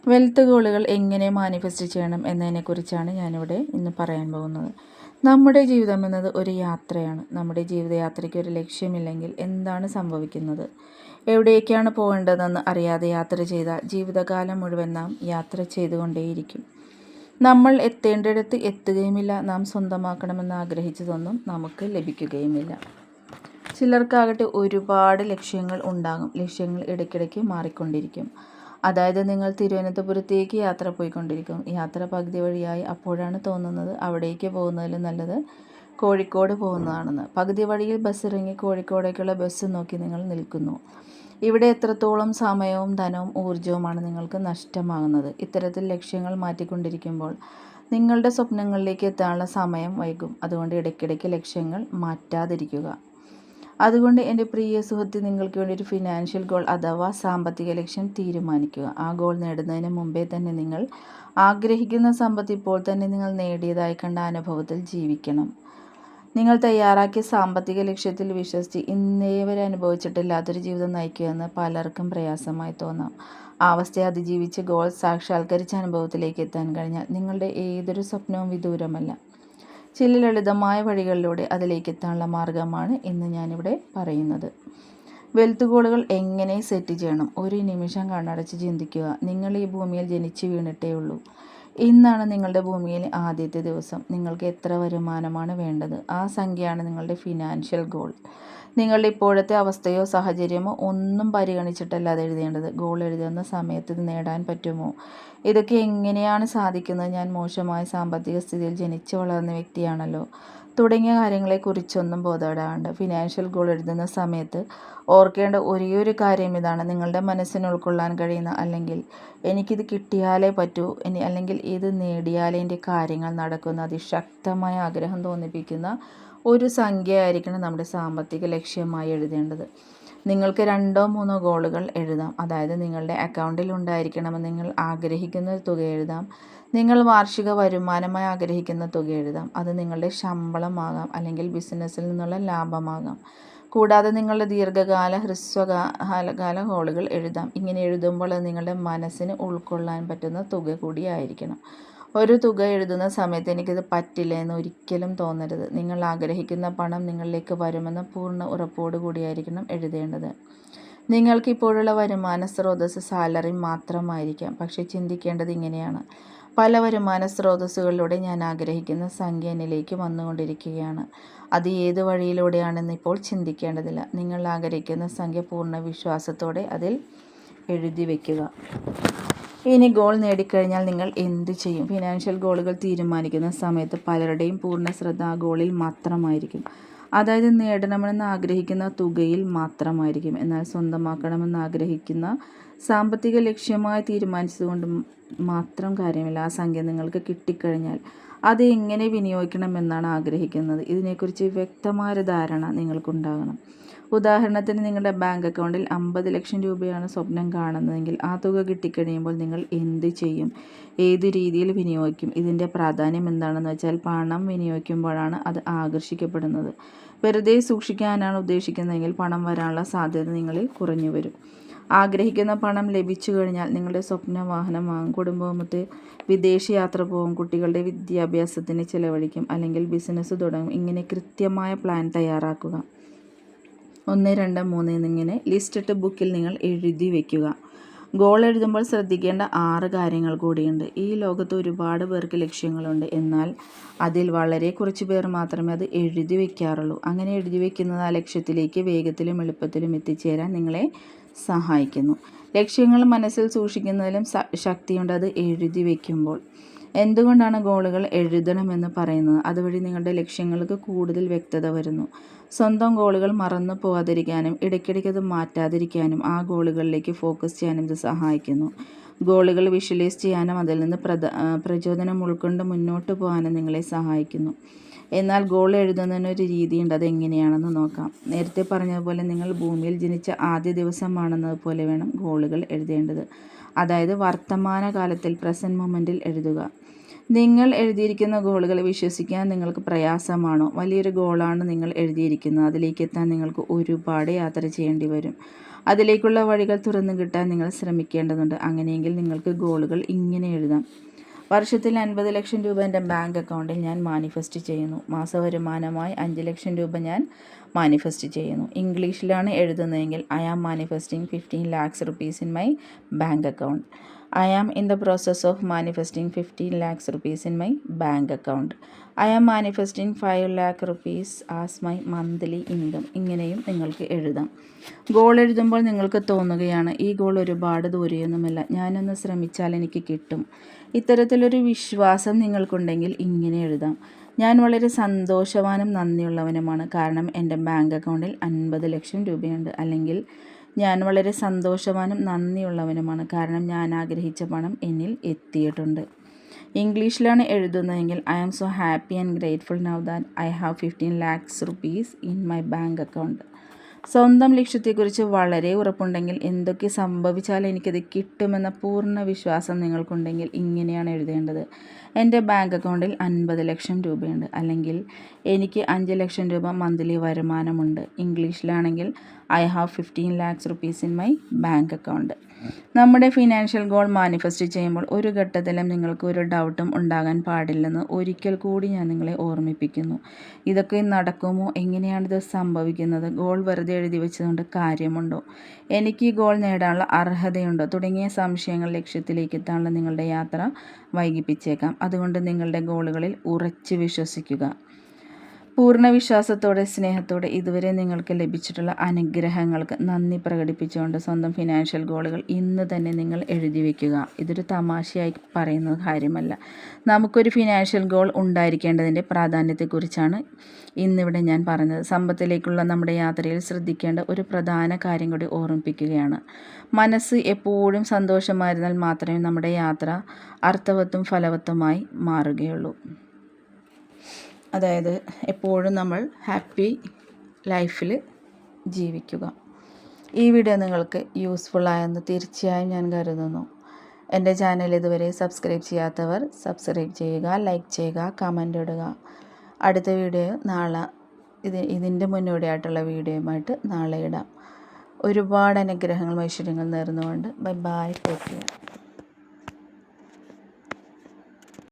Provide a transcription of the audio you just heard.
Wealth ഗോളുകൾ എങ്ങനെ manifest ചെയ്യണം എന്നതിനെക്കുറിച്ചാണ് ഞാനിവിടെ ഇന്ന് പറയാൻ പോകുന്നത്. നമ്മുടെ ജീവിതം എന്നത് ഒരു യാത്രയാണ്. നമ്മുടെ ജീവിതയാത്രയ്ക്ക് ഒരു ലക്ഷ്യമില്ലെങ്കിൽ എന്താണ് സംഭവിക്കുന്നത്? എവിടേക്കാണ് പോകേണ്ടതെന്ന് അറിയാതെ യാത്ര ചെയ്താൽ ജീവിതകാലം മുഴുവൻ നാം യാത്ര ചെയ്തുകൊണ്ടേയിരിക്കും. നമ്മൾ എത്തേണ്ടിടത്ത് എത്തുകയുമില്ല. നാം സ്വന്തമാക്കണമെന്ന് ആഗ്രഹിച്ചതൊന്നും നമുക്ക് ലഭിക്കുകയുമില്ല. ചിലർക്കാകട്ടെ ഒരുപാട് ലക്ഷ്യങ്ങൾ ഉണ്ടാകും. ലക്ഷ്യങ്ങൾ ഇടയ്ക്കിടയ്ക്ക് മാറിക്കൊണ്ടിരിക്കും. അതായത് നിങ്ങൾ തിരുവനന്തപുരത്തേക്ക് യാത്ര പോയിക്കൊണ്ടിരിക്കും. യാത്ര പകുതി വഴിയായി അപ്പോഴാണ് തോന്നുന്നത് അവിടേക്ക് പോകുന്നതിലും നല്ലത് കോഴിക്കോട് പോകുന്നതാണെന്ന്. പകുതി വഴിയിൽ ബസ് ഇറങ്ങി കോഴിക്കോടേക്കുള്ള ബസ് നോക്കി നിങ്ങൾ നിൽക്കുന്നു. ഇവിടെ എത്രത്തോളം സമയവും ധനവും ഊർജവുമാണ് നിങ്ങൾക്ക് നഷ്ടമാകുന്നത്. ഇത്തരത്തിൽ ലക്ഷ്യങ്ങൾ മാറ്റിക്കൊണ്ടിരിക്കുമ്പോൾ നിങ്ങളുടെ സ്വപ്നങ്ങളിലേക്ക് എത്താനുള്ള സമയം വൈകും. അതുകൊണ്ട് ഇടയ്ക്കിടയ്ക്ക് ലക്ഷ്യങ്ങൾ മാറ്റാതിരിക്കുക. അതുകൊണ്ട് എൻ്റെ പ്രിയ സുഹൃത്ത്, നിങ്ങൾക്ക് വേണ്ടി ഒരു ഫിനാൻഷ്യൽ ഗോൾ അഥവാ സാമ്പത്തിക ലക്ഷ്യം തീരുമാനിക്കുക. ആ ഗോൾ നേടുന്നതിന് മുമ്പേ തന്നെ നിങ്ങൾ ആഗ്രഹിക്കുന്ന സമ്പത്ത് ഇപ്പോൾ തന്നെ നിങ്ങൾ നേടിയതായി കണ്ട അനുഭവത്തിൽ ജീവിക്കണം. നിങ്ങൾ തയ്യാറാക്കിയ സാമ്പത്തിക ലക്ഷ്യത്തിൽ വിശ്വസിച്ച് ഇന്നേ വരെ അനുഭവിച്ചിട്ടില്ലാത്തൊരു ജീവിതം നയിക്കുകയെന്ന് പലർക്കും പ്രയാസമായി തോന്നാം. ആ അവസ്ഥയെ അതിജീവിച്ച് ഗോൾ സാക്ഷാത്കരിച്ച അനുഭവത്തിലേക്ക് എത്താൻ കഴിഞ്ഞാൽ നിങ്ങളുടെ ഏതൊരു സ്വപ്നവും വിദൂരമല്ല. ചില ലളിതമായ വഴികളിലൂടെ അതിലേക്ക് എത്താനുള്ള മാർഗമാണ് ഇന്ന് ഞാനിവിടെ പറയുന്നത്. വെൽത്ത് ഗോളുകൾ എങ്ങനെ സെറ്റ് ചെയ്യണം? ഒരു നിമിഷം കണ്ണടച്ച് ചിന്തിക്കുക. നിങ്ങൾ ഈ ഭൂമിയിൽ ജനിച്ചു വീണിട്ടേ ഉള്ളൂ. ഇന്നാണ് നിങ്ങളുടെ ഭൂമിയിൽ ആദ്യത്തെ ദിവസം. നിങ്ങൾക്ക് എത്ര വരുമാനമാണ് വേണ്ടത്? ആ സംഖ്യയാണ് നിങ്ങളുടെ ഫിനാൻഷ്യൽ ഗോൾ. നിങ്ങളുടെ ഇപ്പോഴത്തെ അവസ്ഥയോ സാഹചര്യമോ ഒന്നും പരിഗണിച്ചിട്ടല്ല അത് എഴുതേണ്ടത്. ഗോൾ എഴുതുന്ന സമയത്ത് ഇത് നേടാൻ പറ്റുമോ? ഇതൊക്കെ എങ്ങനെയാണ് സാധിക്കുന്നത്? ഞാൻ മോശമായ സാമ്പത്തിക സ്ഥിതിയിൽ ജനിച്ചു വളർന്ന വ്യക്തിയാണല്ലോ തുടങ്ങിയ കാര്യങ്ങളെക്കുറിച്ചൊന്നും ബോധപ്പെടാണ്ട് ഫിനാൻഷ്യൽ ഗോൾ എഴുതുന്ന സമയത്ത് ഓർക്കേണ്ട ഒരേയൊരു കാര്യം ഇതാണ്: നിങ്ങളുടെ മനസ്സിന് ഉൾക്കൊള്ളാൻ കഴിയുന്ന, അല്ലെങ്കിൽ എനിക്കിത് കിട്ടിയാലേ പറ്റൂ, അല്ലെങ്കിൽ ഇത് നേടിയാലേ എൻ്റെ കാര്യങ്ങൾ നടക്കുന്ന അതിശക്തമായ ആഗ്രഹം തോന്നിപ്പിക്കുന്ന ഒരു സംഖ്യയായിരിക്കണം നമ്മുടെ സാമ്പത്തിക ലക്ഷ്യമായി എഴുതേണ്ടത്. നിങ്ങൾക്ക് 2-3 ഗോളുകൾ എഴുതാം. അതായത് നിങ്ങളുടെ അക്കൗണ്ടിൽ ഉണ്ടായിരിക്കണമെന്ന് നിങ്ങൾ ആഗ്രഹിക്കുന്ന തുക എഴുതാം. നിങ്ങൾ വാർഷിക വരുമാനമായി ആഗ്രഹിക്കുന്ന തുക എഴുതാം. അത് നിങ്ങളുടെ ശമ്പളമാകാം, അല്ലെങ്കിൽ ബിസിനസ്സിൽ നിന്നുള്ള ലാഭമാകാം. കൂടാതെ നിങ്ങളുടെ ദീർഘകാല ഹ്രസ്വകാല ഗോളുകൾ എഴുതാം. ഇങ്ങനെ എഴുതുമ്പോൾ അത് നിങ്ങളുടെ മനസ്സിന് ഉൾക്കൊള്ളാൻ പറ്റുന്ന തുക കൂടിയായിരിക്കണം. ഒരു തുക എഴുതുന്ന സമയത്ത് എനിക്കിത് പറ്റില്ല എന്ന് ഒരിക്കലും തോന്നരുത്. നിങ്ങൾ ആഗ്രഹിക്കുന്ന പണം നിങ്ങളിലേക്ക് വരുമെന്ന പൂർണ്ണ ഉറപ്പോടു കൂടിയായിരിക്കണം എഴുതേണ്ടത്. നിങ്ങൾക്ക് ഇപ്പോഴുള്ള വരുമാന സ്രോതസ്സ് സാലറി മാത്രമായിരിക്കാം. പക്ഷേ ചിന്തിക്കേണ്ടത് ഇങ്ങനെയാണ്: പല വരുമാന സ്രോതസ്സുകളിലൂടെ ഞാൻ ആഗ്രഹിക്കുന്ന സംഖ്യ എന്നിലേക്ക് വന്നുകൊണ്ടിരിക്കുകയാണ്. അത് ഏത് വഴിയിലൂടെയാണെന്ന് ഇപ്പോൾ ചിന്തിക്കേണ്ടതില്ല. നിങ്ങൾ ആഗ്രഹിക്കുന്ന സംഖ്യ പൂർണ്ണ വിശ്വാസത്തോടെ അതിൽ എഴുതി വയ്ക്കുക. ഇനി ഗോൾ നേടിക്കഴിഞ്ഞാൽ നിങ്ങൾ എന്ത് ചെയ്യും? ഫിനാൻഷ്യൽ ഗോളുകൾ തീരുമാനിക്കുന്ന സമയത്ത് പലരുടെയും പൂർണ്ണ ശ്രദ്ധ ആ ഗോളിൽ മാത്രമായിരിക്കും. അതായത് നേടണമെന്ന് ആഗ്രഹിക്കുന്ന തുകയിൽ മാത്രമായിരിക്കും. എന്നാൽ സ്വന്തമാക്കണമെന്ന് ആഗ്രഹിക്കുന്ന സാമ്പത്തിക ലക്ഷ്യമായി തീരുമാനിച്ചതുകൊണ്ട് മാത്രം കാര്യമില്ല. ആ സംഖ്യ നിങ്ങൾക്ക് കിട്ടിക്കഴിഞ്ഞാൽ അത് എങ്ങനെ വിനിയോഗിക്കണമെന്നാണ് ആഗ്രഹിക്കുന്നത്. ഇതിനെക്കുറിച്ച് വ്യക്തമായ ധാരണ നിങ്ങൾക്കുണ്ടാകണം. ഉദാഹരണത്തിന്, നിങ്ങളുടെ ബാങ്ക് അക്കൗണ്ടിൽ 50 ലക്ഷം രൂപയാണ് സ്വപ്നം കാണുന്നതെങ്കിൽ ആ തുക കിട്ടിക്കഴിയുമ്പോൾ നിങ്ങൾ എന്ത് ചെയ്യും? ഏതു രീതിയിൽ വിനിയോഗിക്കും? ഇതിൻ്റെ പ്രാധാന്യം എന്താണെന്ന് വെച്ചാൽ, പണം വിനിയോഗിക്കുമ്പോഴാണ് അത് ആകർഷിക്കപ്പെടുന്നത്. വെറുതെ സൂക്ഷിക്കാനാണ് ഉദ്ദേശിക്കുന്നതെങ്കിൽ പണം വരാനുള്ള സാധ്യത നിങ്ങളിൽ കുറഞ്ഞു വരും. ആഗ്രഹിക്കുന്ന പണം ലഭിച്ചു കഴിഞ്ഞാൽ നിങ്ങളുടെ സ്വപ്ന വാഹനം വാങ്ങും, കുടുംബമൊത്ത് വിദേശ യാത്ര പോകും, കുട്ടികളുടെ വിദ്യാഭ്യാസത്തിന് ചിലവഴിക്കും, അല്ലെങ്കിൽ ബിസിനസ് തുടങ്ങും. ഇങ്ങനെ കൃത്യമായ പ്ലാൻ തയ്യാറാക്കുക. 1, 2, 3 എന്നിങ്ങനെ ലിസ്റ്റിട്ട് ബുക്കിൽ നിങ്ങൾ എഴുതി വയ്ക്കുക. ഗോൾ എഴുതുമ്പോൾ ശ്രദ്ധിക്കേണ്ട 6 കാര്യങ്ങൾ കൂടിയുണ്ട്. ഈ ലോകത്ത് ഒരുപാട് പേർക്ക് ലക്ഷ്യങ്ങളുണ്ട്. എന്നാൽ അതിൽ വളരെ കുറച്ച് പേർ മാത്രമേ അത് എഴുതി വയ്ക്കാറുള്ളൂ. അങ്ങനെ എഴുതി വയ്ക്കുന്നത് ആ ലക്ഷ്യത്തിലേക്ക് വേഗത്തിലും എളുപ്പത്തിലും എത്തിച്ചേരാൻ നിങ്ങളെ സഹായിക്കുന്നു. ലക്ഷ്യങ്ങൾ മനസ്സിൽ സൂക്ഷിക്കുന്നതിലും ശക്തിയുണ്ട് അത് എഴുതി വയ്ക്കുമ്പോൾ. എന്തുകൊണ്ടാണ് ഗോളുകൾ എഴുതണമെന്ന് പറയുന്നത്? അതുവഴി നിങ്ങളുടെ ലക്ഷ്യങ്ങൾക്ക് കൂടുതൽ വ്യക്തത വരുന്നു. സ്വന്തം ഗോളുകൾ മറന്നു പോകാതിരിക്കാനും ഇടയ്ക്കിടയ്ക്ക് അത് മാറ്റാതിരിക്കാനും ആ ഗോളുകളിലേക്ക് ഫോക്കസ് ചെയ്യാനും ഇത് സഹായിക്കുന്നു. ഗോളുകൾ വിഷ്വലൈസ് ചെയ്യാനും അതിൽ നിന്ന് പ്രചോദനം ഉൾക്കൊണ്ട് മുന്നോട്ട് പോകാനും നിങ്ങളെ സഹായിക്കുന്നു. എന്നാൽ ഗോൾ എഴുതുന്നതിനൊരു രീതിയുണ്ട്. അതെങ്ങനെയാണെന്ന് നോക്കാം. നേരത്തെ പറഞ്ഞതുപോലെ നിങ്ങൾ ഭൂമിയിൽ ജനിച്ച ആദ്യ ദിവസമാണെന്നതുപോലെ വേണം ഗോളുകൾ എഴുതേണ്ടത്. അതായത് വർത്തമാനകാലത്തിൽ, പ്രസൻറ്റ് മൊമെൻറ്റിൽ എഴുതുക. നിങ്ങൾ എഴുതിയിരിക്കുന്ന ഗോളുകൾ വിശ്വസിക്കാൻ നിങ്ങൾക്ക് പ്രയാസമാണോ? വലിയൊരു ഗോളാണ് നിങ്ങൾ എഴുതിയിരിക്കുന്നത്. അതിലേക്ക് എത്താൻ നിങ്ങൾക്ക് ഒരുപാട് യാത്ര ചെയ്യേണ്ടി വരും. അതിലേക്കുള്ള വഴികൾ തുറന്നു കിട്ടാൻ നിങ്ങൾ ശ്രമിക്കേണ്ടതുണ്ട്. അങ്ങനെയെങ്കിൽ നിങ്ങൾക്ക് ഗോളുകൾ ഇങ്ങനെ എഴുതാം: വർഷത്തിൽ 50 ലക്ഷം രൂപ എൻ്റെ ബാങ്ക് അക്കൗണ്ടിൽ ഞാൻ മാനിഫെസ്റ്റ് ചെയ്യുന്നു. മാസവരുമാനമായി 5 ലക്ഷം രൂപ ഞാൻ മാനിഫെസ്റ്റ് ചെയ്യുന്നു. ഇംഗ്ലീഷിലാണ് എഴുതുന്നതെങ്കിൽ I am manifesting 15 lakhs rupees in my bank account. I am in the process of manifesting 15 lakhs rupees in my bank account. I am manifesting 5 lakh rupees as my monthly income. ഇങ്ങനെയും നിങ്ങൾക്ക് എഴുതാം. Goal എഴുതുമ്പോൾ നിങ്ങൾക്ക് തോന്നുകയാണ്, ഈ goal ഒരുപാട് ദൂരെയൊന്നുമല്ല, ഞാനൊന്ന് ശ്രമിച്ചാൽ എനിക്ക് കിട്ടും. ഇത്തരത്തിലൊരു വിശ്വാസം നിങ്ങൾക്കുണ്ടെങ്കിൽ ഇങ്ങനെ എഴുതാം: ഞാൻ വളരെ സന്തോഷവാനും നന്ദിയുള്ളവനുമാണ്, കാരണം എൻ്റെ ബാങ്ക് അക്കൗണ്ടിൽ 50 ലക്ഷം രൂപയുണ്ട്. അല്ലെങ്കിൽ ഞാൻ വളരെ സന്തോഷവാനും നന്ദിയുള്ളവനുമാണ്, കാരണം ഞാൻ ആഗ്രഹിച്ച പണം എന്നിൽ എത്തിയിട്ടുണ്ട്. ഇംഗ്ലീഷിലാണ് എഴുതുന്നതെങ്കിൽ I am so happy and grateful now that I have 15 lakhs rupees in my bank account. സ്വന്തം ലക്ഷ്യത്തെക്കുറിച്ച് വളരെ ഉറപ്പുണ്ടെങ്കിൽ, എന്തൊക്കെ സംഭവിച്ചാലും എനിക്കത് കിട്ടുമെന്ന പൂർണ്ണ വിശ്വാസം നിങ്ങൾക്കുണ്ടെങ്കിൽ ഇങ്ങനെയാണ് എഴുതേണ്ടത്: എൻ്റെ ബാങ്ക് അക്കൗണ്ടിൽ 50 ലക്ഷം രൂപയുണ്ട്. അല്ലെങ്കിൽ എനിക്ക് 5 ലക്ഷം രൂപ മന്ത്ലി വരുമാനമുണ്ട്. ഇംഗ്ലീഷിലാണെങ്കിൽ I have 15 lakhs rupees in my bank account. നമ്മുടെ ഫിനാൻഷ്യൽ ഗോൾ മാനിഫെസ്റ്റ് ചെയ്യുമ്പോൾ ഒരു ഘട്ടത്തിലും നിങ്ങൾക്ക് ഒരു ഡൗട്ടും ഉണ്ടാകാൻ പാടില്ലെന്ന് ഒരിക്കൽ കൂടി ഞാൻ നിങ്ങളെ ഓർമ്മിപ്പിക്കുന്നു. ഇതൊക്കെ നടക്കുമോ? എങ്ങനെയാണിത് സംഭവിക്കുന്നത്? ഗോൾ വെറുതെ എഴുതി വെച്ചതുകൊണ്ട് കാര്യമുണ്ടോ? എനിക്ക് ഈ ഗോൾ നേടാനുള്ള അർഹതയുണ്ടോ? തുടങ്ങിയ സംശയങ്ങൾ ലക്ഷ്യത്തിലേക്ക് എത്താനുള്ള നിങ്ങളുടെ യാത്ര വൈകിപ്പിച്ചേക്കാം. അതുകൊണ്ട് നിങ്ങളുടെ ഗോളുകളിൽ ഉറച്ചു വിശ്വസിക്കുക. പൂർണ്ണ വിശ്വാസത്തോടെ, സ്നേഹത്തോടെ ഇതുവരെ നിങ്ങൾക്ക് ലഭിച്ചിട്ടുള്ള അനുഗ്രഹങ്ങൾക്ക് നന്ദി പ്രകടിപ്പിച്ചുകൊണ്ട് സ്വന്തം ഫിനാൻഷ്യൽ ഗോളുകൾ ഇന്ന് തന്നെ നിങ്ങൾ എഴുതി വയ്ക്കുക. ഇതൊരു തമാശയായി പറയുന്ന കാര്യമല്ല. നമുക്കൊരു ഫിനാൻഷ്യൽ ഗോൾ ഉണ്ടായിരിക്കേണ്ടതിൻ്റെ പ്രാധാന്യത്തെക്കുറിച്ചാണ് ഇന്നിവിടെ ഞാൻ പറഞ്ഞത്. സമ്പത്തിലേക്കുള്ള നമ്മുടെ യാത്രയിൽ ശ്രദ്ധിക്കേണ്ട ഒരു പ്രധാന കാര്യം കൂടി ഓർമ്മിപ്പിക്കുകയാണ്. മനസ്സ് എപ്പോഴും സന്തോഷമായിരുന്നാൽ മാത്രമേ നമ്മുടെ യാത്ര അർത്ഥവത്തും ഫലവത്തുമായി മാറുകയുള്ളൂ. അതായത് എപ്പോഴും നമ്മൾ ഹാപ്പി ലൈഫിൽ ജീവിക്കുക. ഈ വീഡിയോ നിങ്ങൾക്ക് യൂസ്ഫുള്ളായെന്ന് തീർച്ചയായും ഞാൻ കരുതുന്നു. എൻ്റെ ചാനൽ ഇതുവരെ സബ്സ്ക്രൈബ് ചെയ്യാത്തവർ സബ്സ്ക്രൈബ് ചെയ്യുക, ലൈക്ക് ചെയ്യുക, കമൻ്റ് ഇടുക. അടുത്ത വീഡിയോ നാളെ ഇതിൻ്റെ മുന്നോടിയായിട്ടുള്ള വീഡിയോയുമായിട്ട് നാളെ ഇടാം. ഒരുപാട് അനുഗ്രഹങ്ങളും ഐശ്വര്യങ്ങൾ നേർന്നുകൊണ്ട് ബൈ ബൈ, ടേക്ക് കെയർ.